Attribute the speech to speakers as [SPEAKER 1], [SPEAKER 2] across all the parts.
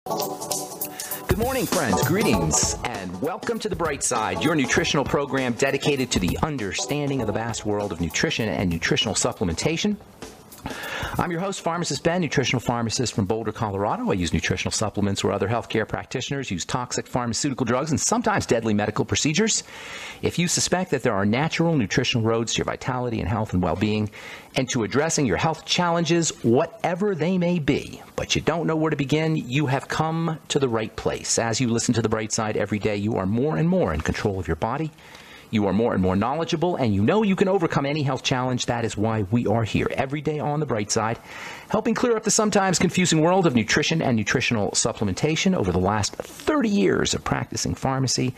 [SPEAKER 1] Good morning, friends. Greetings, and welcome to The Bright Side, your nutritional program dedicated to the understanding of the vast world of nutrition and nutritional supplementation. I'm your host, Pharmacist Ben, nutritional pharmacist from Boulder, Colorado. I use nutritional supplements where other healthcare practitioners use toxic pharmaceutical drugs and sometimes deadly medical procedures. If you suspect that there are natural nutritional roads to your vitality and health and well-being and to addressing your health challenges, whatever they may be, but you don't know where to begin, you have come to the right place. As you listen to The Bright Side every day, you are more and more in control of your body. You are more and more knowledgeable, and you know you can overcome any health challenge. That is why we are here every day on The Bright Side, helping clear up the sometimes confusing world of nutrition and nutritional supplementation. Over the last 30 years of practicing pharmacy,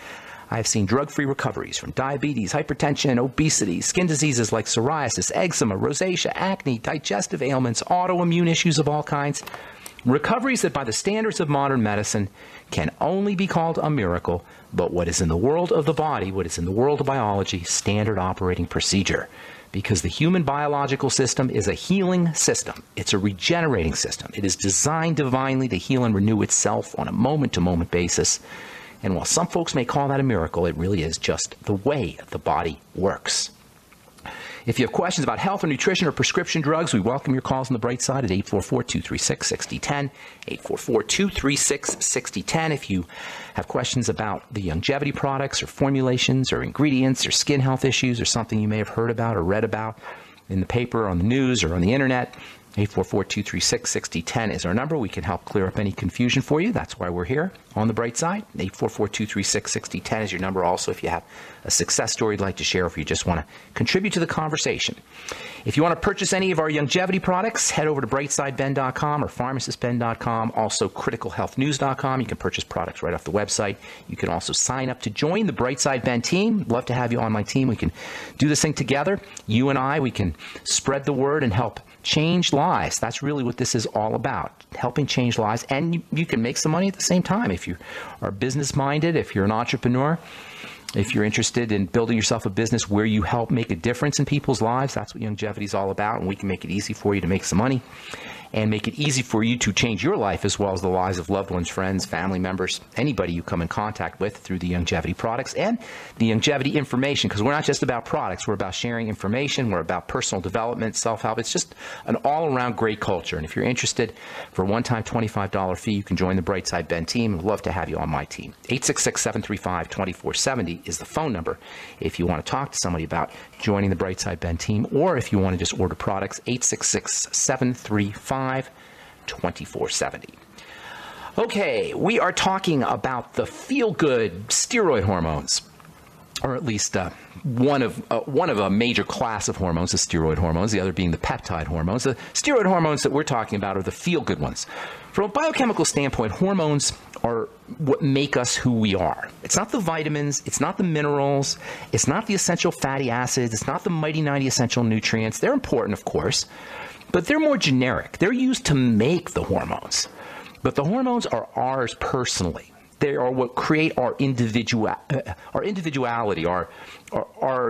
[SPEAKER 1] I have seen drug-free recoveries from diabetes, hypertension, obesity, skin diseases like psoriasis, eczema, rosacea, acne, digestive ailments, autoimmune issues of all kinds. Recoveries that by the standards of modern medicine can only be called a miracle, but what is in the world of the body, what is in the world of biology, standard operating procedure. Because the human biological system is a healing system. It's a regenerating system. It is designed divinely to heal and renew itself on a moment-to-moment basis. And while some folks may call that a miracle, it really is just the way the body works. If you have questions about health or nutrition or prescription drugs, we welcome your calls on The Bright Side at 844-236-6010, 844-236-6010. If you have questions about the longevity products or formulations or ingredients or skin health issues or something you may have heard about or read about in the paper, on the news, or on the internet, 844-236-6010 is our number. We can help clear up any confusion for you. That's why we're here on The Bright Side. 844-236-6010 is your number. Also, if you have a success story you'd like to share, or if you just want to contribute to the conversation. If you want to purchase any of our longevity products, head over to brightsideben.com or pharmacistben.com, also criticalhealthnews.com. You can purchase products right off the website. You can also sign up to join the Bright Side Ben team. Love to have you on my team. We can do this thing together. You and I, we can spread the word and help change lives. That's really what this is all about, helping change lives. And you can make some money at the same time if you are business-minded, if you're an entrepreneur, if you're interested in building yourself a business where you help make a difference in people's lives. That's what longevity is all about, and we can make it easy for you to make some money and make it easy for you to change your life as well as the lives of loved ones, friends, family members, anybody you come in contact with through the longevity products and the longevity information, because we're not just about products. We're about sharing information. We're about personal development, self-help. It's just an all-around great culture. And if you're interested, for a one-time $25 fee, you can join the Bright Side Ben team. We'd love to have you on my team. 866-735-2470 is the phone number if you want to talk to somebody about joining the Bright Side Ben team, or if you want to just order products, 866-735-2470. Okay, we are talking about the feel-good steroid hormones, or at least one of a major class of hormones, the steroid hormones, the other being the peptide hormones. The steroid hormones that we're talking about are the feel-good ones. From a biochemical standpoint, hormones are what make us who we are. It's not the vitamins, it's not the minerals, it's not the essential fatty acids, it's not the mighty 90 essential nutrients. They're important, of course, but they're more generic. They're used to make the hormones. But the hormones are ours personally. They are what create our individuality, our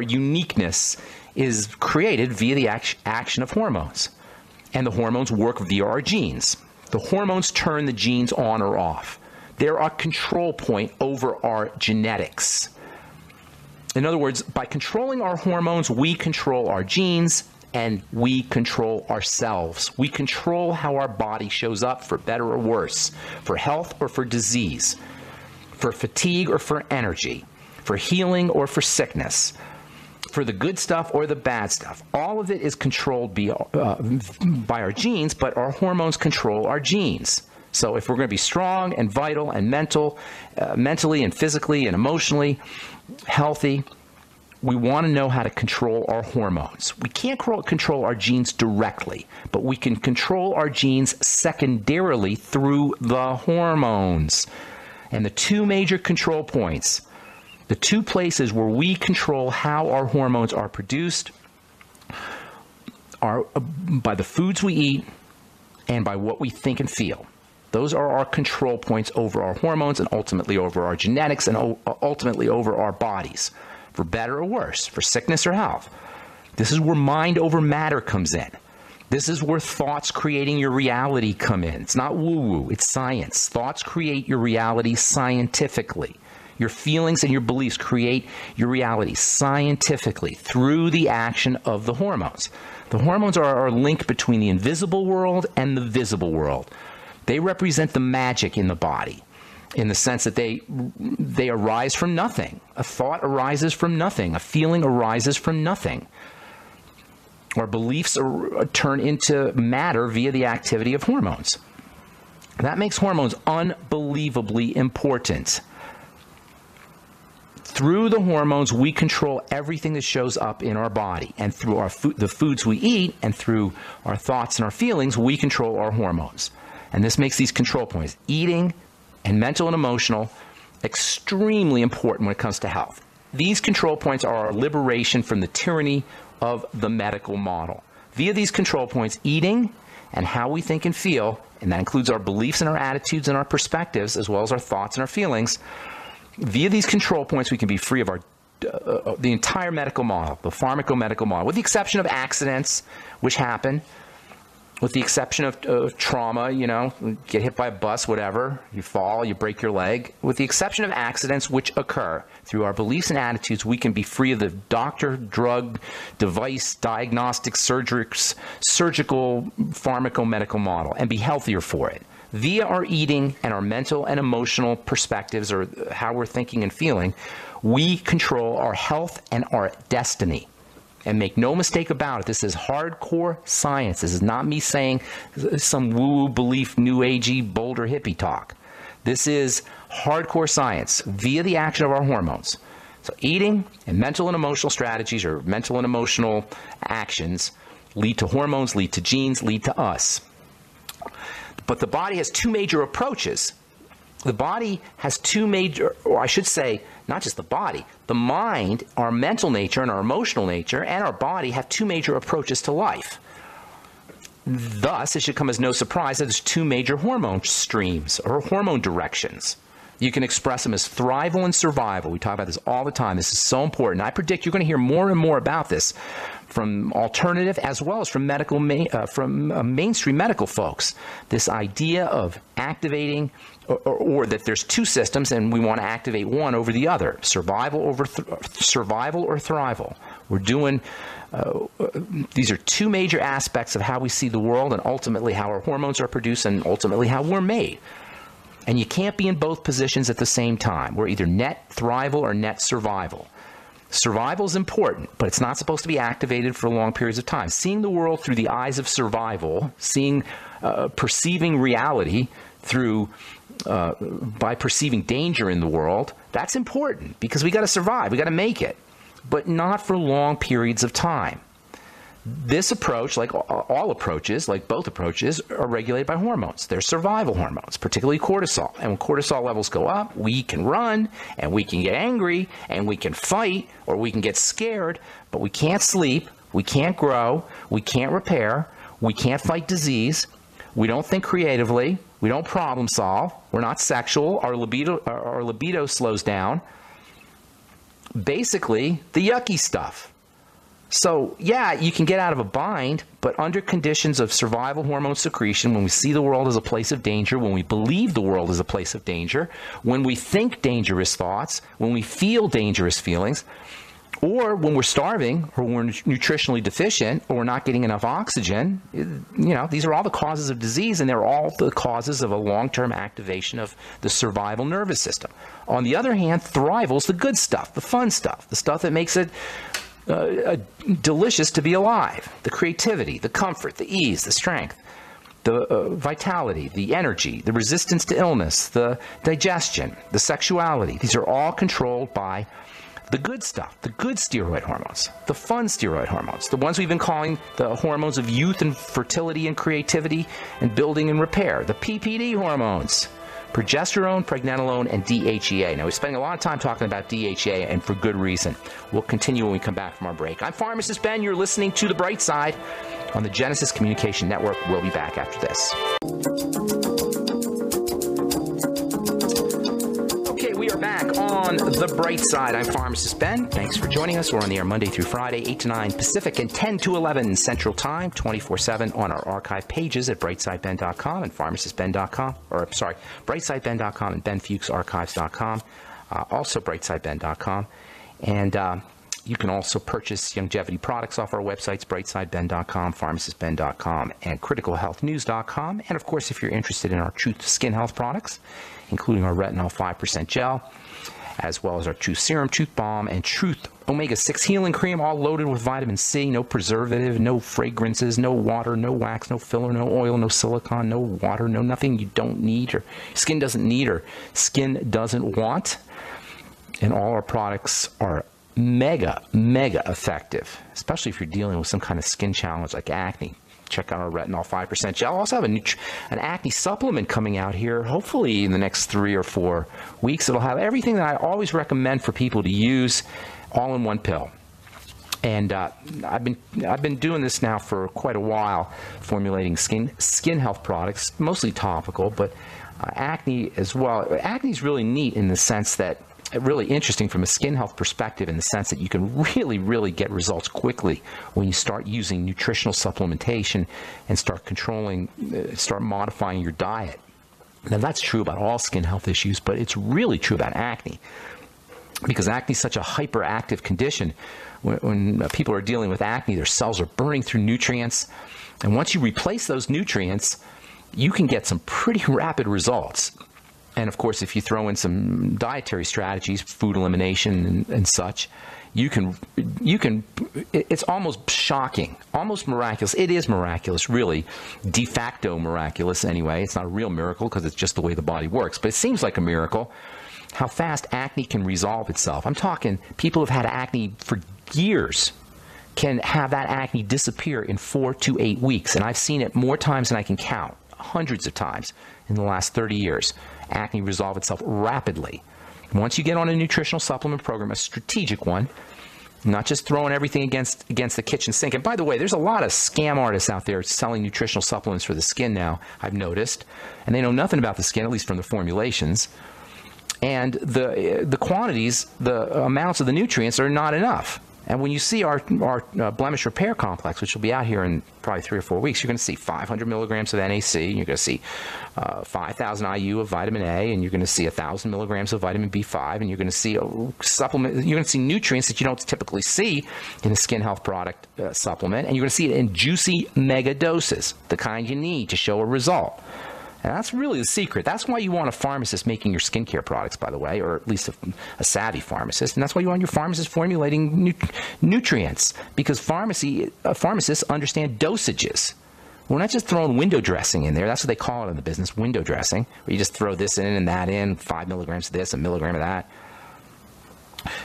[SPEAKER 1] uniqueness is created via the action of hormones. And the hormones work via our genes. The hormones turn the genes on or off. They're our control point over our genetics. In other words, by controlling our hormones, we control our genes, and we control ourselves. We control how our body shows up, for better or worse, for health or for disease, for fatigue or for energy, for healing or for sickness, for the good stuff or the bad stuff. All of it is controlled by our genes, but our hormones control our genes. So if we're going to be strong and vital and mentally and physically and emotionally healthy, we want to know how to control our hormones. We can't control our genes directly, but we can control our genes secondarily through the hormones. And the two major control points, the two places where we control how our hormones are produced, are by the foods we eat and by what we think and feel. Those are our control points over our hormones and ultimately over our genetics and ultimately over our bodies, for better or worse, for sickness or health. This is where mind over matter comes in. This is where thoughts creating your reality come in. It's not woo-woo, it's science. Thoughts create your reality scientifically. Your feelings and your beliefs create your reality scientifically through the action of the hormones. The hormones are a link between the invisible world and the visible world. They represent the magic in the body, in the sense that they arise from nothing. A thought arises from nothing. A feeling arises from nothing. Our beliefs turn into matter via the activity of hormones. That makes hormones unbelievably important. Through the hormones, we control everything that shows up in our body. And through the foods we eat and through our thoughts and our feelings, we control our hormones. And this makes these control points, eating and mental and emotional, extremely important when it comes to health. These control points are our liberation from the tyranny of the medical model. Via these control points, eating and how we think and feel, and that includes our beliefs and our attitudes and our perspectives, as well as our thoughts and our feelings, via these control points, we can be free of the entire medical model, the pharmacomedical model, with the exception of accidents, which happen, with the exception of trauma, you know, get hit by a bus, whatever, you fall, you break your leg. With the exception of accidents which occur, through our beliefs and attitudes, we can be free of the doctor, drug, device, diagnostic, surgical, pharmacomedical model and be healthier for it. Via our eating and our mental and emotional perspectives, or how we're thinking and feeling, we control our health and our destiny. And make no mistake about it, this is hardcore science. This is not me saying some woo-woo belief, new agey, bolder hippie talk. This is hardcore science via the action of our hormones. So eating and mental and emotional strategies, or mental and emotional actions, lead to hormones, lead to genes, lead to us. But the body has two major approaches. The body has two major, or I should say, not just the body, the mind, our mental nature and our emotional nature, and our body have two major approaches to life. Thus, it should come as no surprise that there's two major hormone streams, or hormone directions. You can express them as thrival and survival. We talk about this all the time. This is so important. I predict you're going to hear more and more about this from alternative as well as from mainstream medical folks. This idea of activating, or that there's two systems and we want to activate one over the other, survival or thrival. We're doing, these are two major aspects of how we see the world and ultimately how our hormones are produced and ultimately how we're made. And you can't be in both positions at the same time. We're either net thrival or net survival. Survival is important, but it's not supposed to be activated for long periods of time. Seeing the world through the eyes of survival, perceiving reality through by perceiving danger in the world, that's important because we got to survive, we got to make it, but not for long periods of time. This approach, like all approaches, like both approaches, are regulated by hormones. They're survival hormones, particularly cortisol. And when cortisol levels go up, we can run, and we can get angry, and we can fight, or we can get scared, but we can't sleep, we can't grow, we can't repair, we can't fight disease, we don't think creatively, we don't problem solve, we're not sexual, our libido slows down. Basically, the yucky stuff. So, yeah, you can get out of a bind, but under conditions of survival hormone secretion, when we see the world as a place of danger, when we believe the world is a place of danger, when we think dangerous thoughts, when we feel dangerous feelings, or when we're starving, or when we're nutritionally deficient, or we're not getting enough oxygen, you know, these are all the causes of disease, and they're all the causes of a long-term activation of the survival nervous system. On the other hand, thrival's the good stuff, the fun stuff, the stuff that makes it delicious to be alive, the creativity, the comfort, the ease, the strength, the vitality, the energy, the resistance to illness, the digestion, the sexuality. These are all controlled by the good stuff, the good steroid hormones, the fun steroid hormones, the ones we've been calling the hormones of youth and fertility and creativity and building and repair, the PPD hormones. Progesterone, pregnenolone, and DHEA. Now, we're spending a lot of time talking about DHEA, and for good reason. We'll continue when we come back from our break. I'm Pharmacist Ben. You're listening to The Bright Side on the Genesis Communication Network. We'll be back after this. Okay, we are back on The The Bright Side. I'm Pharmacist Ben. Thanks for joining us. We're on the air Monday through Friday, 8 to 9 Pacific and 10 to 11 Central Time, 24/7 on our archive pages at brightsideben.com and pharmacistben.com, or sorry, brightsideben.com and benfuchsarchives.com, also brightsideben.com. And you can also purchase longevity products off our websites, brightsideben.com, pharmacistben.com, and criticalhealthnews.com. And, of course, if you're interested in our Truth Skin Health products, including our Retinol 5% gel, as well as our Truth Serum, Truth Balm, and Truth Omega-6 Healing Cream, all loaded with vitamin C, no preservative, no fragrances, no water, no wax, no filler, no oil, no silicone, no water, no nothing you don't need or skin doesn't need or skin doesn't want. And all our products are mega effective, especially if you're dealing with some kind of skin challenge like acne. Check out our Retinol 5% gel. I also have an acne supplement coming out here, hopefully in the next 3 or 4 weeks. It'll have everything that I always recommend for people to use all in one pill. And I've been doing this now for quite a while, formulating skin health products, mostly topical, but acne as well. Acne is really neat in the sense that really interesting from a skin health perspective, in the sense that you can really get results quickly when you start using nutritional supplementation and start modifying your diet. Now, that's true about all skin health issues, but it's really true about acne, because acne is such a hyperactive condition. When people are dealing with acne, their cells are burning through nutrients, and once you replace those nutrients, you can get some pretty rapid results. And, of course, if you throw in some dietary strategies, food elimination and such, it's almost shocking, almost miraculous. It is miraculous, really, de facto miraculous anyway. It's not a real miracle because it's just the way the body works. But it seems like a miracle how fast acne can resolve itself. I'm talking people who've had acne for years can have that acne disappear in 4 to 8 weeks. And I've seen it more times than I can count, hundreds of times in the last 30 years. Acne resolve itself rapidly. Once you get on a nutritional supplement program, a strategic one, not just throwing everything against the kitchen sink. And by the way, there's a lot of scam artists out there selling nutritional supplements for the skin now, I've noticed, and they know nothing about the skin, at least from the formulations. And the quantities, the amounts of the nutrients are not enough. And when you see our blemish repair complex, which will be out here in probably 3 or 4 weeks, you're going to see 500 milligrams of NAC, and you're going to see 5,000 IU of vitamin A, and you're going to see 1,000 milligrams of vitamin B5, and you're going to see a supplement. You're going to see nutrients that you don't typically see in a skin health product supplement, and you're going to see it in juicy mega doses, the kind you need to show a result. And that's really the secret. That's why you want a pharmacist making your skincare products, by the way, or at least a savvy pharmacist. And that's why you want your pharmacist formulating nutrients, because pharmacists understand dosages. We're not just throwing window dressing in there. That's what they call it in the business, window dressing, where you just throw this in and that in, 5 milligrams of this, a milligram of that.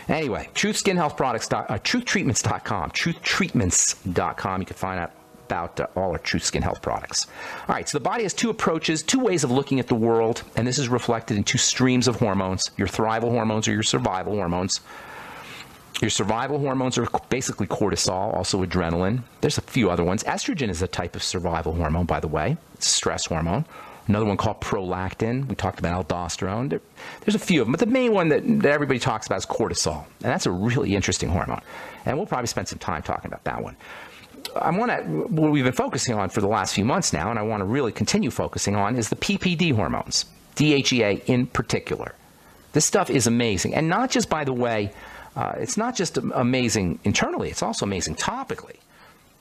[SPEAKER 1] Anyway, truthtreatments.com, truthtreatments.com. You can find out about all our Truth Skin Health products. All right, so the body has 2 approaches, 2 ways of looking at the world, and this is reflected in 2 streams of hormones, your thrival hormones or your survival hormones. Your survival hormones are basically cortisol, also adrenaline. There's a few other ones. Estrogen is a type of survival hormone, by the way. It's a stress hormone. Another one called prolactin. We talked about aldosterone. There's a few of them, but the main one that everybody talks about is cortisol, and that's a really interesting hormone, and we'll probably spend some time talking about that one. What we've been focusing on for the last few months now, and I want to really continue focusing on, is the PPD hormones, DHEA in particular. This stuff is amazing. And not just, by the way, it's not just amazing internally, it's also amazing topically.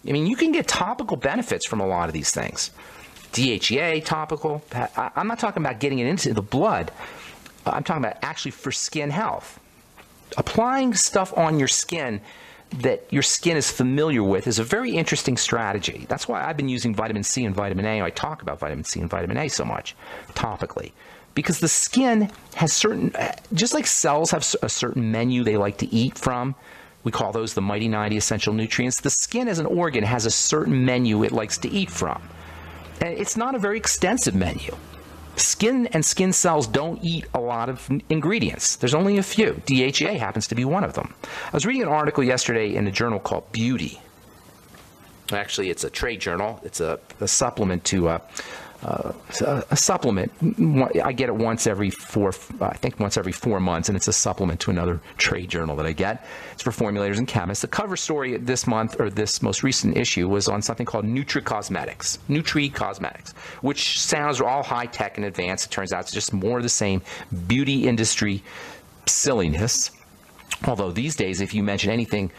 [SPEAKER 1] I mean, you can get topical benefits from a lot of these things. DHEA topical. I'm not talking about getting it into the blood. I'm talking about actually for skin health. Applying stuff on your skin that your skin is familiar with is a very interesting strategy. That's why I've been using vitamin C and vitamin A. I talk about vitamin C and vitamin A so much topically, because the skin has certain, just like cells have a certain menu they like to eat from. We call those the mighty 90 essential nutrients. The skin as an organ has a certain menu it likes to eat from. And it's not a very extensive menu. Skin and skin cells don't eat a lot of ingredients. There's only a few. DHEA happens to be one of them. I was reading an article yesterday in a journal called Beauty. Actually, it's a trade journal. It's a supplement to a supplement. I get it once every 4 months, and it's a supplement to another trade journal that I get. It's for formulators and chemists. The cover story this month, or this most recent issue, was on something called Nutri-Cosmetics, which sounds all high-tech and advanced. It turns out it's just more of the same beauty industry silliness. Although these days, if you mention anything,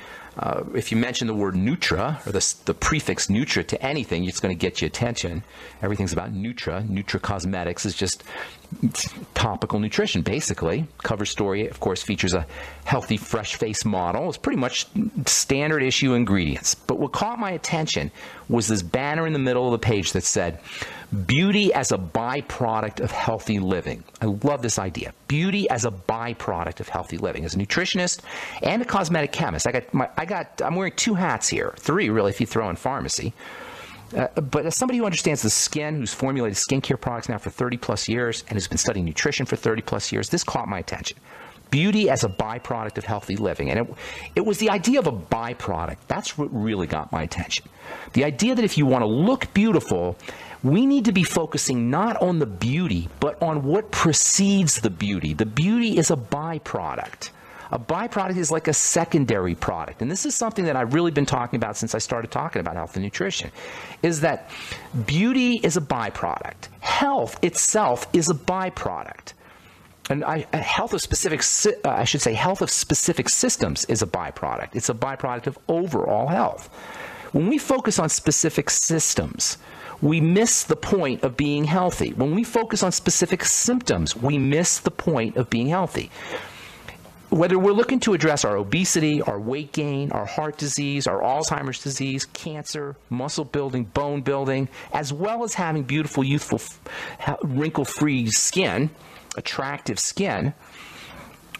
[SPEAKER 1] if you mention the word Nutra, or the prefix Nutra to anything, it's going to get you attention. Everything's about Nutra. Nutri-Cosmetics is just topical nutrition, basically. Cover story, of course, features a healthy, fresh face model. It's pretty much standard issue ingredients. But what caught my attention was this banner in the middle of the page that said, "Beauty as a byproduct of healthy living." I love this idea. Beauty as a byproduct of healthy living. As a nutritionist and a cosmetic chemist, I'm wearing 2 hats here, 3 really if you throw in pharmacy. But as somebody who understands the skin, who's formulated skincare products now for 30 plus years and has been studying nutrition for 30 plus years, this caught my attention. Beauty as a byproduct of healthy living. And it was the idea of a byproduct. That's what really got my attention. The idea that if you want to look beautiful, we need to be focusing not on the beauty, but on what precedes the beauty. The beauty is a byproduct. A byproduct is like a secondary product. And this is something that I've really been talking about since I started talking about health and nutrition, is that beauty is a byproduct. Health itself is a byproduct. And health of specific systems is a byproduct. It's a byproduct of overall health. When we focus on specific systems, we miss the point of being healthy. When we focus on specific symptoms, we miss the point of being healthy. Whether we're looking to address our obesity, our weight gain, our heart disease, our Alzheimer's disease, cancer, muscle building, bone building, as well as having beautiful, youthful, wrinkle-free skin, attractive skin,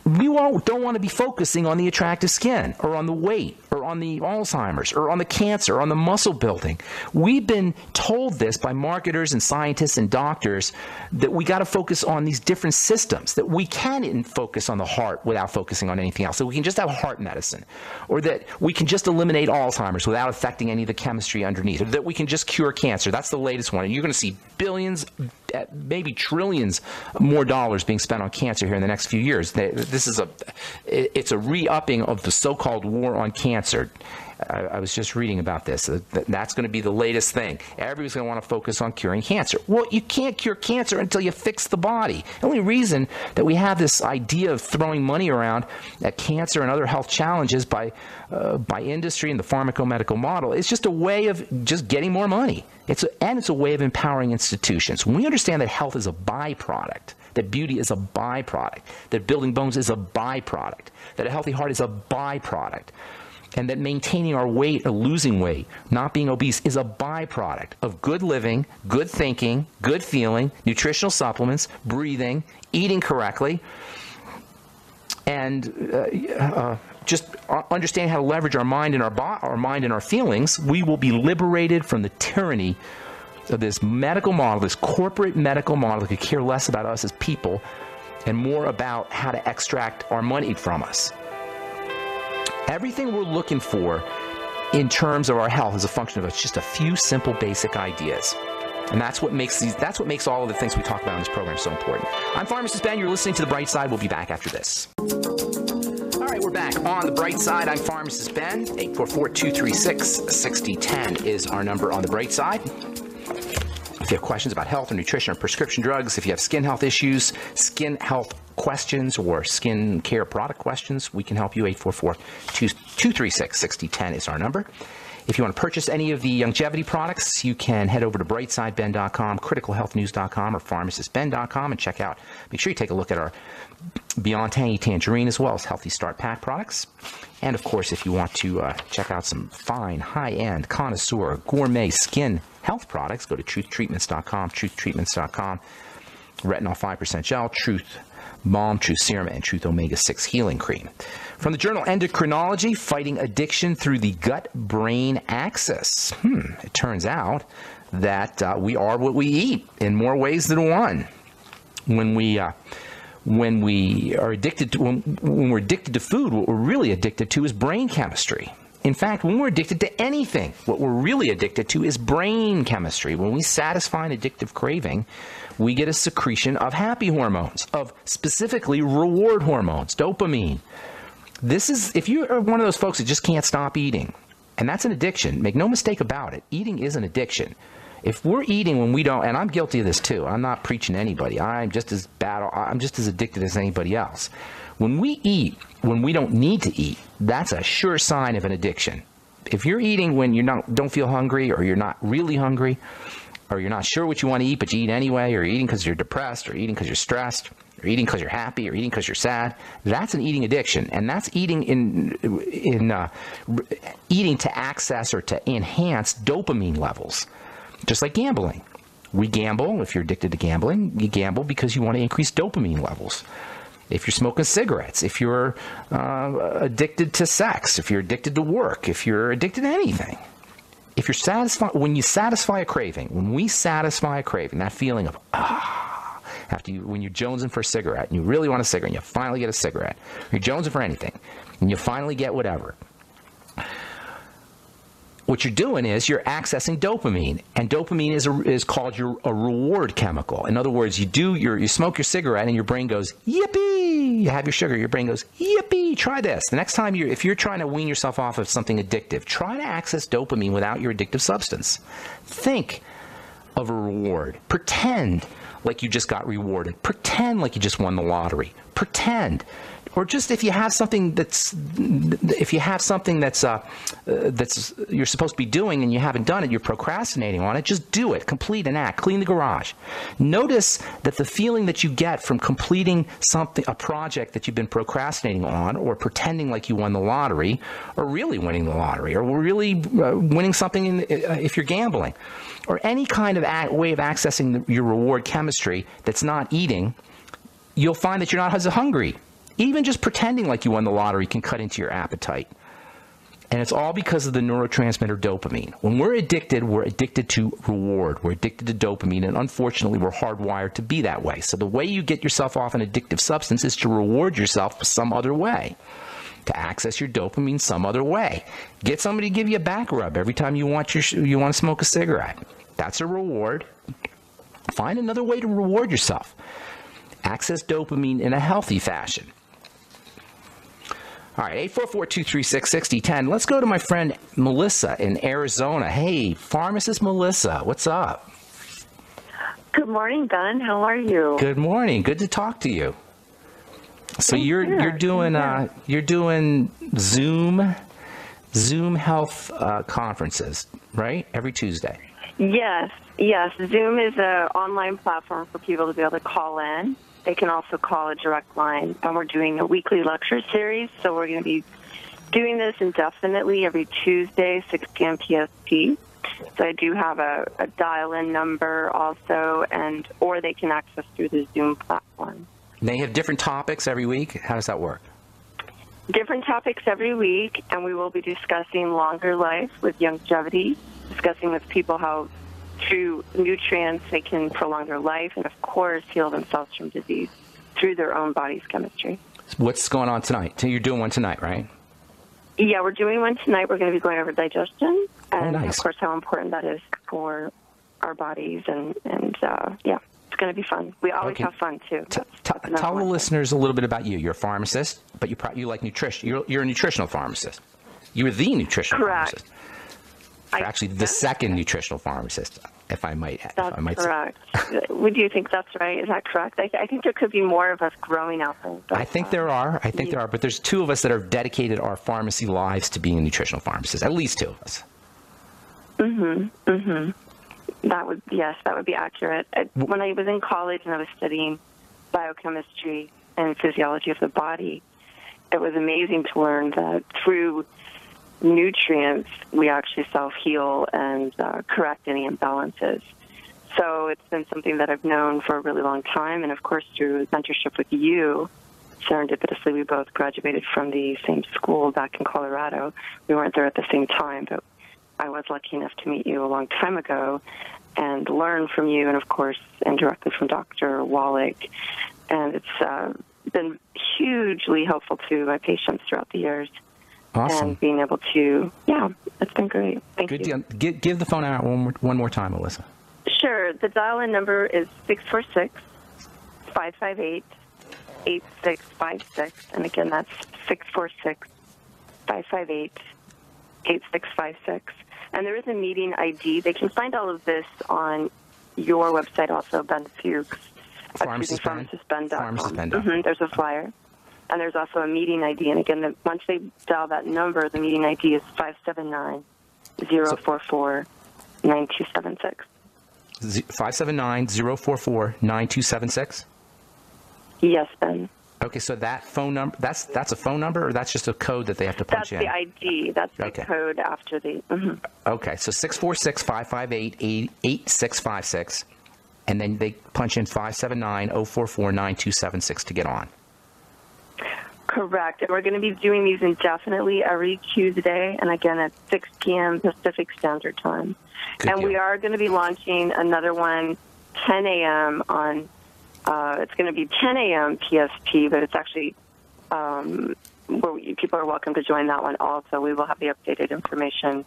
[SPEAKER 1] we don't want to be focusing on the attractive skin or on the weight or on the Alzheimer's or on the cancer or on the muscle building. We've been told this by marketers and scientists and doctors that we got to focus on these different systems, that we can't focus on the heart without focusing on anything else, that we can just have heart medicine, or that we can just eliminate Alzheimer's without affecting any of the chemistry underneath, or that we can just cure cancer. That's the latest one. And you're going to see billions, maybe trillions more dollars being spent on cancer here in the next few years. It's a re-upping of the so-called war on cancer. I was just reading about this. That's going to be the latest thing. Everybody's going to want to focus on curing cancer. Well, you can't cure cancer until you fix the body. The only reason that we have this idea of throwing money around at cancer and other health challenges by industry and the pharmacomedical model is just a way of just getting more money. It's a way of empowering institutions. When we understand that health is a byproduct, that beauty is a byproduct, that building bones is a byproduct, that a healthy heart is a byproduct, and that maintaining our weight or losing weight, not being obese, is a byproduct of good living, good thinking, good feeling, nutritional supplements, breathing, eating correctly, and just understanding how to leverage our mind and our mind and our feelings, we will be liberated from the tyranny of this medical model, this corporate medical model that could care less about us as people and more about how to extract our money from us. Everything we're looking for in terms of our health is a function of just a few simple basic ideas. And that's what makes all of the things we talk about in this program so important. I'm Pharmacist Ben. You're listening to The Bright Side. We'll be back after this. All right, we're back on The Bright Side. I'm Pharmacist Ben. 844-236-6010 is our number on The Bright Side. If you have questions about health or nutrition or prescription drugs, if you have skin health issues, skin health questions, or skin care product questions, we can help you. 844-236-6010 is our number. If you want to purchase any of the longevity products, you can head over to brightsideben.com, criticalhealthnews.com, or pharmacistben.com and check out. Make sure you take a look at our Beyond Tangy Tangerine as well as Healthy Start Pack products. And of course, if you want to check out some fine, high-end, connoisseur, gourmet skin health products, go to truthtreatments.com, truthtreatments.com. Retinol 5% gel, Truth Balm, Truth Serum, and Truth Omega-6 Healing Cream. From the journal Endocrinology, Fighting Addiction Through the Gut-Brain Axis. It turns out that we are what we eat in more ways than one. When we're addicted to food, what we're really addicted to is brain chemistry. In fact, when we're addicted to anything, what we're really addicted to is brain chemistry. When we satisfy an addictive craving, we get a secretion of happy hormones, of specifically reward hormones, dopamine. This is, if you are one of those folks that just can't stop eating, and that's an addiction, make no mistake about it, eating is an addiction. If we're eating when we don't, and I'm guilty of this too, I'm not preaching to anybody, I'm just as addicted as anybody else. When we eat when we don't need to eat, that's a sure sign of an addiction. If you're eating when you don't feel hungry, or you're not really hungry, or you're not sure what you want to eat, but you eat anyway, or you're eating because you're depressed, or eating because you're stressed, or eating because you're happy, or eating because you're sad, that's an eating addiction. And that's eating eating to access or to enhance dopamine levels. Just like gambling. We gamble, if you're addicted to gambling, you gamble because you want to increase dopamine levels. If you're smoking cigarettes, if you're addicted to sex, if you're addicted to work, if you're addicted to anything, if you're satisfied, when you satisfy a craving, when we satisfy a craving, that feeling of, when you're jonesing for a cigarette, and you really want a cigarette, and you finally get a cigarette, or you're jonesing for anything, and you finally get whatever. What you're doing is you're accessing dopamine, and dopamine is called a reward chemical. In other words, you smoke your cigarette and your brain goes, yippee! You have your sugar, your brain goes, yippee! Try this. The next time if you're trying to wean yourself off of something addictive, try to access dopamine without your addictive substance. Think of a reward. Pretend like you just got rewarded. Pretend like you just won the lottery. Pretend. Or just if you have something that's you're supposed to be doing and you haven't done it, you're procrastinating on it, just do it. Complete an act. Clean the garage. Notice that the feeling that you get from completing a project that you've been procrastinating on, or pretending like you won the lottery, or really winning the lottery, or really winning something if you're gambling, or any kind of way of accessing your reward chemistry that's not eating, you'll find that you're not as hungry. Even just pretending like you won the lottery can cut into your appetite. And it's all because of the neurotransmitter dopamine. When we're addicted to reward. We're addicted to dopamine, and unfortunately, we're hardwired to be that way. So the way you get yourself off an addictive substance is to reward yourself some other way, to access your dopamine some other way. Get somebody to give you a back rub every time you want to smoke a cigarette. That's a reward. Find another way to reward yourself. Access dopamine in a healthy fashion. All right, 844-236-6010. Let's go to my friend Melissa in Arizona. Hey, pharmacist Melissa, what's up?
[SPEAKER 2] Good morning, Ben. How are you?
[SPEAKER 1] Good morning. Good to talk to you. So you're doing Zoom health conferences, right? Every Tuesday.
[SPEAKER 2] Yes. Zoom is an online platform for people to be able to call in. They can also call a direct line. And we're doing a weekly lecture series, so we're going to be doing this indefinitely every Tuesday, 6 p.m. PST. So I do have a dial-in number also, or they can access through the Zoom platform.
[SPEAKER 1] They have different topics every week? How does that work?
[SPEAKER 2] Different topics every week, and we will be discussing longer life with longevity, discussing with people how through nutrients they can prolong their life and, of course, heal themselves from disease through their own body's chemistry.
[SPEAKER 1] What's going on tonight? So you're doing one tonight, right?
[SPEAKER 2] Yeah, we're doing one tonight. We're going to be going over digestion and,
[SPEAKER 1] nice.
[SPEAKER 2] Of course, how important that is for our bodies. And yeah, it's going to be fun. We always have fun, too.
[SPEAKER 1] Tell the listeners a little bit about you. You're a pharmacist, but you like nutrition. You're a nutritional pharmacist. You're the nutritional pharmacist. Actually, the second nutritional pharmacist, if I might.
[SPEAKER 2] That's correct. Would you think that's right? Is that correct? I think there could be more of us growing out there. But,
[SPEAKER 1] I think there are. But there's two of us that have dedicated our pharmacy lives to being nutritional pharmacists. At least two of us.
[SPEAKER 2] That would be accurate. When I was in college and I was studying biochemistry and physiology of the body, it was amazing to learn that through nutrients, we actually self-heal and correct any imbalances. So it's been something that I've known for a really long time. And, of course, through mentorship with you, serendipitously, we both graduated from the same school back in Colorado. We weren't there at the same time, but I was lucky enough to meet you a long time ago and learn from you and, of course, indirectly from Dr. Wallach. And it's been hugely helpful to my patients throughout the years.
[SPEAKER 1] Awesome.
[SPEAKER 2] And being able to, it's been great. Thank you.
[SPEAKER 1] Good deal. Give the phone out one more time, Melissa.
[SPEAKER 2] Sure. The dial-in number is 646-558-8656. And again, that's 646-558-8656. And there is a meeting ID. They can find all of this on your website also, Ben Fuchs. PharmacistBen.com. There's a flyer. And there's also a meeting ID. And again, once they dial that number, the meeting ID is 579-044-9276.
[SPEAKER 1] 579-044-9276?
[SPEAKER 2] Yes, Ben.
[SPEAKER 1] Okay, so that phone number, that's a phone number, or that's just a code that they have to punch in?
[SPEAKER 2] That's the ID. That's the code after the...
[SPEAKER 1] Okay, so 646-558-8656, and then they punch in 579-044-9276 to get on.
[SPEAKER 2] Correct. And we're going to be doing these indefinitely every Tuesday, and again at 6 p.m. Pacific Standard Time. Good deal. We are going to be launching another one 10 a.m. on, it's going to be 10 a.m. PST, but it's actually, people are welcome to join that one also. We will have the updated information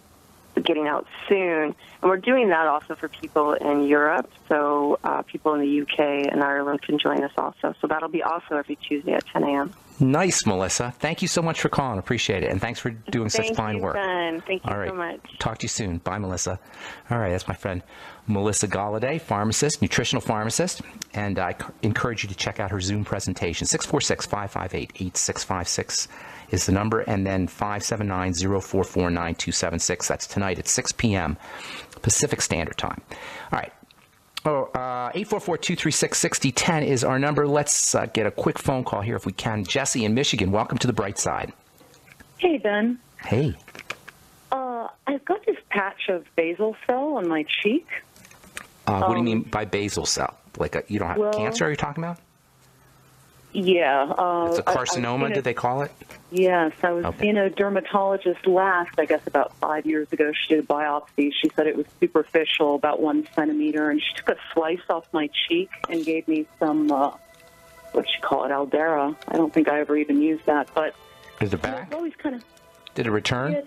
[SPEAKER 2] getting out soon. And we're doing that also for people in Europe, so people in the UK and Ireland can join us also. So that'll be also every Tuesday at 10 a.m.
[SPEAKER 1] Nice, Melissa. Thank you so much for calling. Appreciate it. And thanks for doing such fine work.
[SPEAKER 2] Ben. Thank you
[SPEAKER 1] so
[SPEAKER 2] much.
[SPEAKER 1] Talk to you soon. Bye, Melissa. All right, that's my friend Melissa Galladay, pharmacist, nutritional pharmacist. And I encourage you to check out her Zoom presentation. 646-558-8656 is the number, and then 579-044-9276. That's tonight at 6 p.m. Pacific Standard Time. All right. 844-236-6010 is our number. Let's get a quick phone call here if we can. Jesse in Michigan, welcome to the bright side.
[SPEAKER 3] Hey, Ben.
[SPEAKER 1] Hey.
[SPEAKER 3] I've got this patch of basal cell on my cheek.
[SPEAKER 1] What do you mean by basal cell? Like you don't have cancer, are you talking about?
[SPEAKER 3] Yeah.
[SPEAKER 1] It's a carcinoma, did they call it?
[SPEAKER 3] Yes. I was in a dermatologist last, I guess, about 5 years ago. She did a biopsy. She said it was superficial, about 1 centimeter, and she took a slice off my cheek and gave me some, what you call it, Aldera. I don't think I ever even used that, but...
[SPEAKER 1] Is it back?
[SPEAKER 3] It's always kind of...
[SPEAKER 1] Did it return?
[SPEAKER 3] Yeah,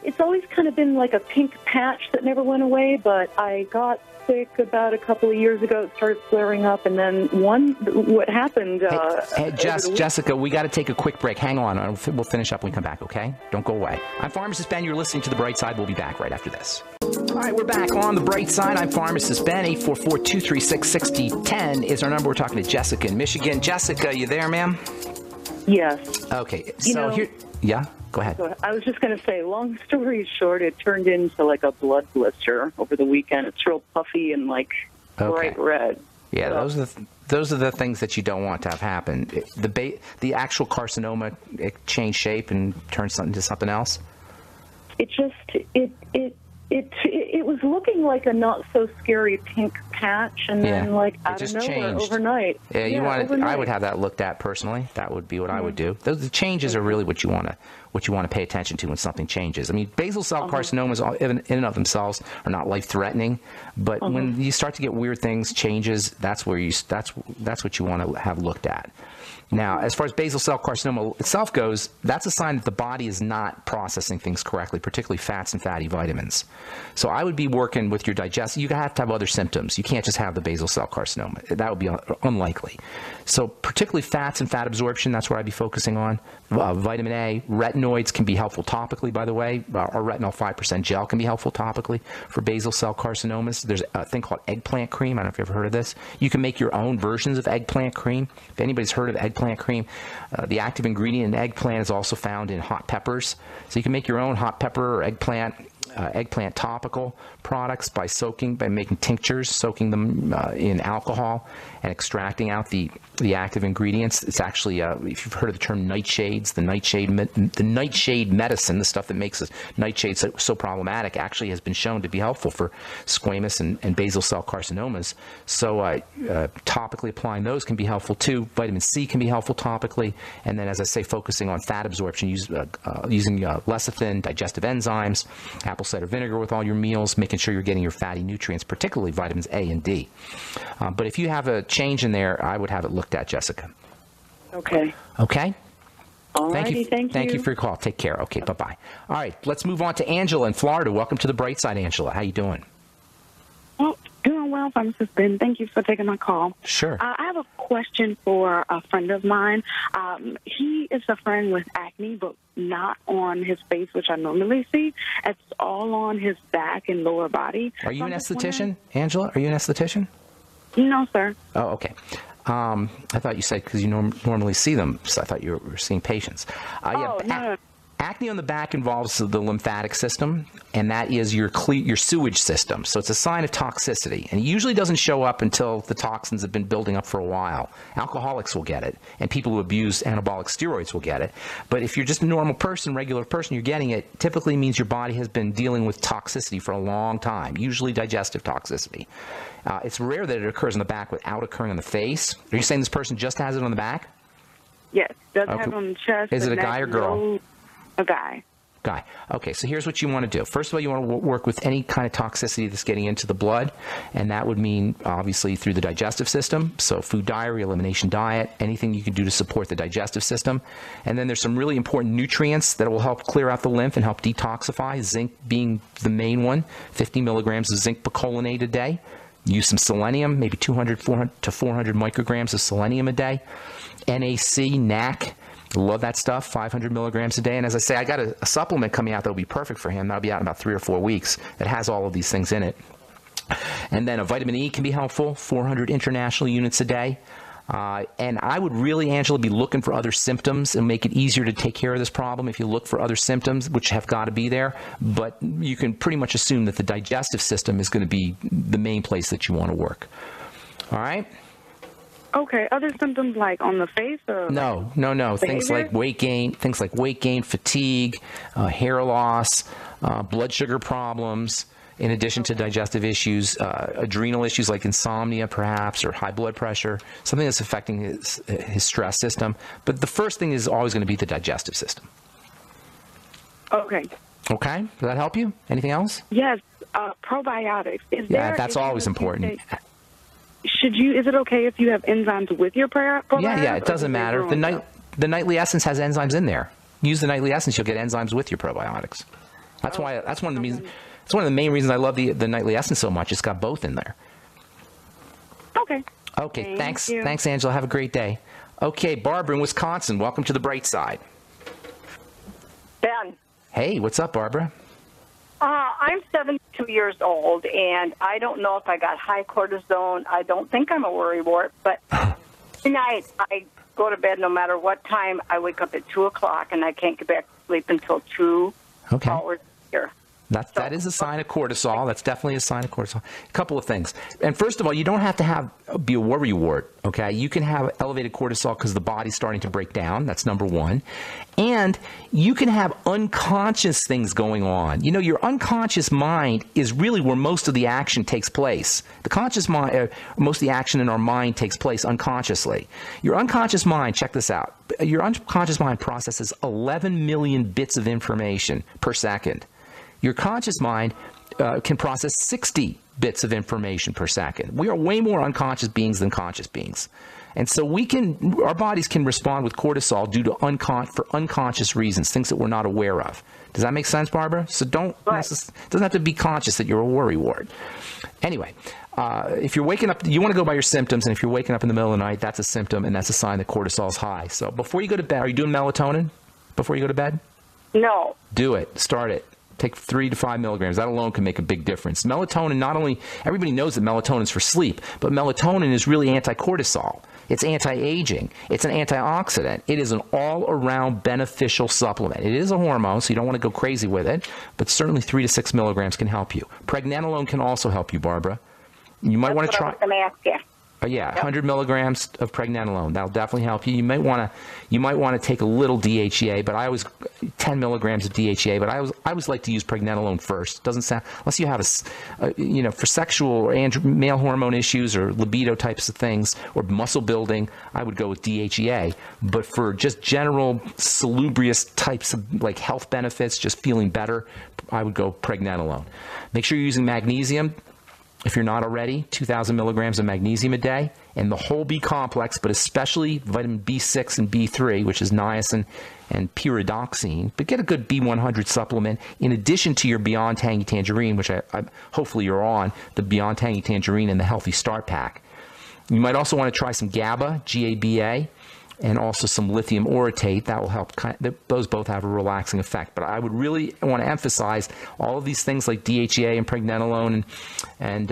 [SPEAKER 3] it's always kind of been like a pink patch that never went away, but I got sick about a couple of years ago. It started flaring up, and then what happened...
[SPEAKER 1] Hey, Jessica, we got to take a quick break. Hang on. We'll finish up when we come back, okay? Don't go away. I'm Pharmacist Ben. You're listening to The Bright Side. We'll be back right after this. All right, we're back on The Bright Side. I'm Pharmacist Ben. 844-236-6010 is our number. We're talking to Jessica in Michigan. Jessica, you there, ma'am?
[SPEAKER 3] Yes.
[SPEAKER 1] Okay, so here... Yeah? Go ahead.
[SPEAKER 3] I was just going to say, long story short, it turned into like a blood blister over the weekend. It's real puffy and like bright red.
[SPEAKER 1] Yeah, so, those are the things that you don't want to have happen. The actual carcinoma, it changed shape and turned into something else?
[SPEAKER 3] It was looking like a not so scary pink patch, and then like out of nowhere overnight.
[SPEAKER 1] Yeah, I would have that looked at personally. That would be what I would do. The changes are really what you want to pay attention to when something changes. I mean, basal cell carcinomas in and of themselves are not life-threatening, but when you start to get weird things, changes, that's what you want to have looked at. Now, as far as basal cell carcinoma itself goes, that's a sign that the body is not processing things correctly, particularly fats and fatty vitamins. So I would be working with your digestion. You have to have other symptoms. You can't just have the basal cell carcinoma. That would be unlikely. So particularly fats and fat absorption, that's what I'd be focusing on. Vitamin A, retinoids can be helpful topically, by the way. Our retinol 5% gel can be helpful topically for basal cell carcinomas. There's a thing called eggplant cream. I don't know if you've ever heard of this. You can make your own versions of eggplant cream. If anybody's heard of eggplant cream, the active ingredient in eggplant is also found in hot peppers. So you can make your own hot pepper or eggplant topical products by making tinctures, soaking them in alcohol and extracting out the active ingredients. It's actually, if you've heard of the term nightshades, the nightshade medicine, the stuff that makes nightshades so problematic, actually has been shown to be helpful for squamous and basal cell carcinomas. So topically applying those can be helpful too. Vitamin C can be helpful topically. And then, as I say, focusing on fat absorption, using lecithin, digestive enzymes, apple cider vinegar with all your meals, making sure you're getting your fatty nutrients, particularly vitamins A and D. But if you have a change in there, I would have it looked at, Jessica.
[SPEAKER 3] Okay.
[SPEAKER 1] Okay?
[SPEAKER 3] All righty, thank you.
[SPEAKER 1] Thank you for your call. Take care. Okay, bye-bye. All right, let's move on to Angela in Florida. Welcome to the Bright Side, Angela. How you doing?
[SPEAKER 4] Well, doing well, Pharmacist Ben. Thank you for taking my call.
[SPEAKER 1] Sure.
[SPEAKER 4] I have a question for a friend of mine. He is suffering with acne, but not on his face, which I normally see. It's all on his back and lower body.
[SPEAKER 1] Are you an esthetician, Angela? Are you an esthetician?
[SPEAKER 4] No, sir.
[SPEAKER 1] Oh, okay. I thought you said because you normally see them, so I thought you were seeing patients.
[SPEAKER 4] No.
[SPEAKER 1] Acne on the back involves the lymphatic system, and that is your sewage system. So it's a sign of toxicity, and it usually doesn't show up until the toxins have been building up for a while. Alcoholics will get it, and people who abuse anabolic steroids will get it. But if you're just a normal person, regular person, you're getting it, typically means your body has been dealing with toxicity for a long time, usually digestive toxicity. It's rare that it occurs on the back without occurring on the face. Are you saying this person just has it on the back?
[SPEAKER 4] Yes, does have on the chest.
[SPEAKER 1] Is it a guy or girl?
[SPEAKER 4] A guy.
[SPEAKER 1] Guy. Okay, so here's what you want to do. First of all, you want to work with any kind of toxicity that's getting into the blood, and that would mean, obviously, through the digestive system, so food diary, elimination diet, anything you can do to support the digestive system. And then there's some really important nutrients that will help clear out the lymph and help detoxify, zinc being the main one, 50 milligrams of zinc picolinate a day. Use some selenium, maybe 200 to 400 micrograms of selenium a day. NAC, love that stuff, 500 milligrams a day. And as I say, I got a supplement coming out that will be perfect for him. That'll be out in about 3 or 4 weeks. That has all of these things in it. And then a vitamin E can be helpful, 400 international units a day. And I would really, Angela, be looking for other symptoms and make it easier to take care of this problem if you look for other symptoms, which have got to be there. But you can pretty much assume that the digestive system is going to be the main place that you want to work. All right?
[SPEAKER 4] Okay, other symptoms like on the face or
[SPEAKER 1] No. Things
[SPEAKER 4] behavior?
[SPEAKER 1] like weight gain, fatigue, hair loss, blood sugar problems, in addition to digestive issues, adrenal issues like insomnia perhaps, or high blood pressure, something that's affecting his stress system. But the first thing is always going to be the digestive system.
[SPEAKER 4] Okay.
[SPEAKER 1] Okay? Does that help you? Anything else?
[SPEAKER 4] Yes, probiotics.
[SPEAKER 1] That's always important.
[SPEAKER 4] Is it okay if you have enzymes with your probiotics?
[SPEAKER 1] Yeah, it doesn't matter. The nightly essence has enzymes in there. Use the nightly essence, you'll get enzymes with your probiotics. That's one of the reasons. It's one of the main reasons I love the nightly essence so much. It's got both in there.
[SPEAKER 4] Okay.
[SPEAKER 1] Okay, thanks. Thanks, Angela. Have a great day. Okay, Barbara in Wisconsin. Welcome to the Bright Side.
[SPEAKER 5] Ben.
[SPEAKER 1] Hey, what's up, Barbara?
[SPEAKER 5] I'm 72 years old, and I don't know if I got high cortisone. I don't think I'm a worrywart, but tonight I go to bed no matter what time. I wake up at 2 o'clock, and I can't get back to sleep until 2 hours later.
[SPEAKER 1] That is a sign of cortisol. That's definitely a sign of cortisol. A couple of things. And first of all, you don't have to be a worrywart, okay? You can have elevated cortisol because the body's starting to break down. That's number one. And you can have unconscious things going on. You know, your unconscious mind is really where most of the action takes place. The conscious mind, most of the action in our mind takes place unconsciously. Your unconscious mind, check this out. Your unconscious mind processes 11 million bits of information per second. Your conscious mind can process 60 bits of information per second. We are way more unconscious beings than conscious beings. And so our bodies can respond with cortisol due to for unconscious reasons, things that we're not aware of. Does that make sense, Barbara? So it doesn't have to be conscious that you're a worrywart. Anyway, if you're waking up, you want to go by your symptoms, and if you're waking up in the middle of the night, that's a symptom, and that's a sign that cortisol is high. So before you go to bed, are you doing melatonin before you go to bed?
[SPEAKER 5] No.
[SPEAKER 1] Do it. Start it. Take 3 to 5 milligrams. That alone can make a big difference. Melatonin, not only, everybody knows that melatonin is for sleep, but melatonin is really anti-cortisol. It's anti-aging. It's an antioxidant. It is an all-around beneficial supplement. It is a hormone, so you don't want to go crazy with it, but certainly 3 to 6 milligrams can help you. Pregnenolone can also help you, Barbara. You might want to try.
[SPEAKER 5] I was going to ask you.
[SPEAKER 1] Yeah, 100 milligrams of pregnenolone. That'll definitely help you. You might want to take a little DHEA, but I always 10 milligrams of DHEA. But I always like to use pregnenolone first. Doesn't sound, unless you have for sexual or male hormone issues or libido types of things or muscle building, I would go with DHEA. But for just general salubrious types of like health benefits, just feeling better, I would go pregnenolone. Make sure you're using magnesium. if you're not already, 2,000 milligrams of magnesium a day, and the whole B complex, but especially vitamin B6 and B3, which is niacin and pyridoxine. But get a good B100 supplement in addition to your Beyond Tangy Tangerine, which I hopefully you're on, the Beyond Tangy Tangerine and the Healthy Start Pack. You might also want to try some GABA, G-A-B-A, and also some lithium orotate. That will help. Those both have a relaxing effect. But I would really want to emphasize all of these things like DHEA and pregnenolone and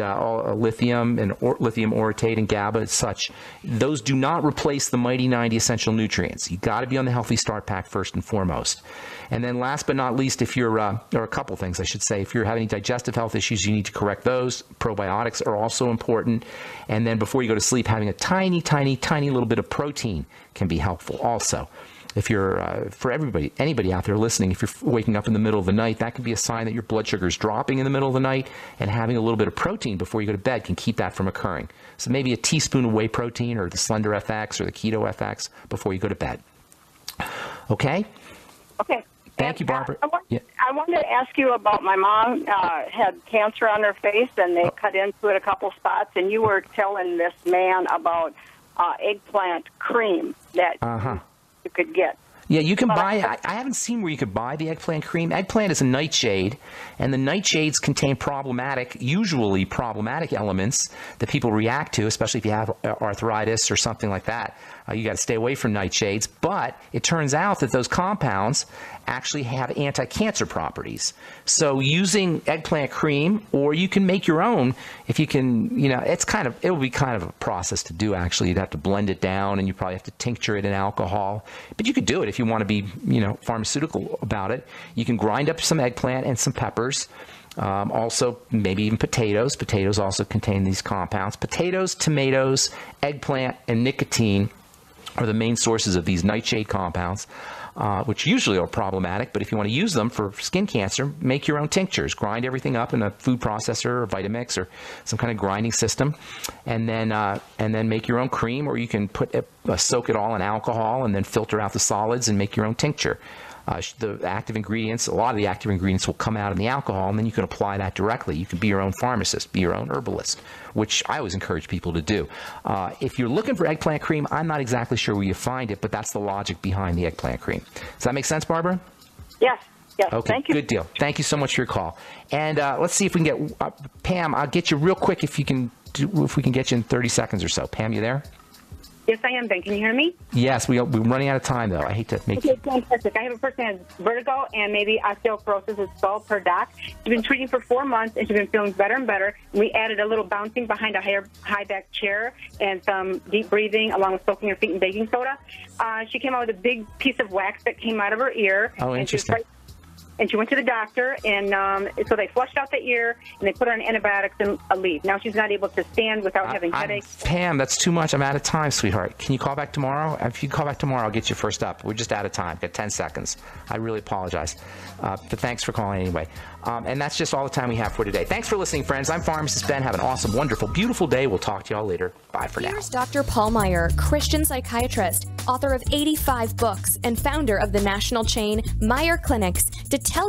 [SPEAKER 1] lithium and lithium orotate and GABA and such. Those do not replace the Mighty 90 essential nutrients. You got to be on the Healthy Start Pack first and foremost. And then last but not least, if you're, or a couple things I should say, if you're having digestive health issues, you need to correct those. Probiotics are also important. And then before you go to sleep, having a tiny, tiny, tiny little bit of protein can be helpful also. If you're, for anybody out there listening, if you're waking up in the middle of the night, that can be a sign that your blood sugar is dropping in the middle of the night, and having a little bit of protein before you go to bed can keep that from occurring. So maybe a teaspoon of whey protein or the Slender FX or the Keto FX before you go to bed. Okay?
[SPEAKER 5] Okay.
[SPEAKER 1] Thank you, Barbara.
[SPEAKER 5] I wanted to ask you about my mom had cancer on her face, and they cut into it a couple spots, and you were telling this man about eggplant cream that you could get.
[SPEAKER 1] Yeah, you can buy, I haven't seen where you could buy the eggplant cream. Eggplant is a nightshade, and the nightshades contain usually problematic elements that people react to, especially if you have arthritis or something like that. You got to stay away from nightshades. But it turns out that those compounds actually have anti-cancer properties. So using eggplant cream, or you can make your own if you can, it will be kind of a process to do actually. You'd have to blend it down, and you probably have to tincture it in alcohol. But you could do it if you want to be, pharmaceutical about it. You can grind up some eggplant and some peppers. Also, maybe even potatoes. Potatoes also contain these compounds. Potatoes, tomatoes, eggplant, and nicotine are the main sources of these nightshade compounds, which usually are problematic. But if you want to use them for skin cancer, make your own tinctures. Grind everything up in a food processor or Vitamix or some kind of grinding system, and then make your own cream. Or you can soak it all in alcohol and then filter out the solids and make your own tincture. The active ingredients, a lot of the active ingredients will come out in the alcohol, and then you can apply that directly. You can be your own pharmacist, be your own herbalist, which I always encourage people to do. If you're looking for eggplant cream, I'm not exactly sure where you find it, but that's the logic behind the eggplant cream. Does that make sense, Barbara?
[SPEAKER 5] Yes. Yes.
[SPEAKER 1] Okay,
[SPEAKER 5] thank you.
[SPEAKER 1] Good deal. Thank you so much for your call. And let's see if we can get Pam. I'll get you real quick if we can get you in 30 seconds or so. Pam, you there?
[SPEAKER 6] Yes, I am, Ben. Can you hear me?
[SPEAKER 1] Yes, we're running out of time, though. I hate to make
[SPEAKER 6] Okay, fantastic. I have a person who has vertigo and maybe osteoporosis as well per doc. She's been treating for 4 months, and she's been feeling better and better. We added a little bouncing behind a high back chair and some deep breathing along with soaking her feet in baking soda. She came out with a big piece of wax that came out of her ear.
[SPEAKER 1] Oh, interesting.
[SPEAKER 6] And she went to the doctor, and so they flushed out the ear, and they put her on antibiotics and a leave. Now she's not able to stand without having headaches.
[SPEAKER 1] Pam, that's too much. I'm out of time, sweetheart. Can you call back tomorrow? If you call back tomorrow, I'll get you first up. We're just out of time. Got 10 seconds. I really apologize. But thanks for calling anyway. And that's just all the time we have for today. Thanks for listening, friends. I'm Pharmacist Ben. Have an awesome, wonderful, beautiful day. We'll talk to you all later. Bye for now.
[SPEAKER 7] Here's Dr. Paul Meyer, Christian psychiatrist, author of 85 books, and founder of the national chain Meyer Clinics, to tell you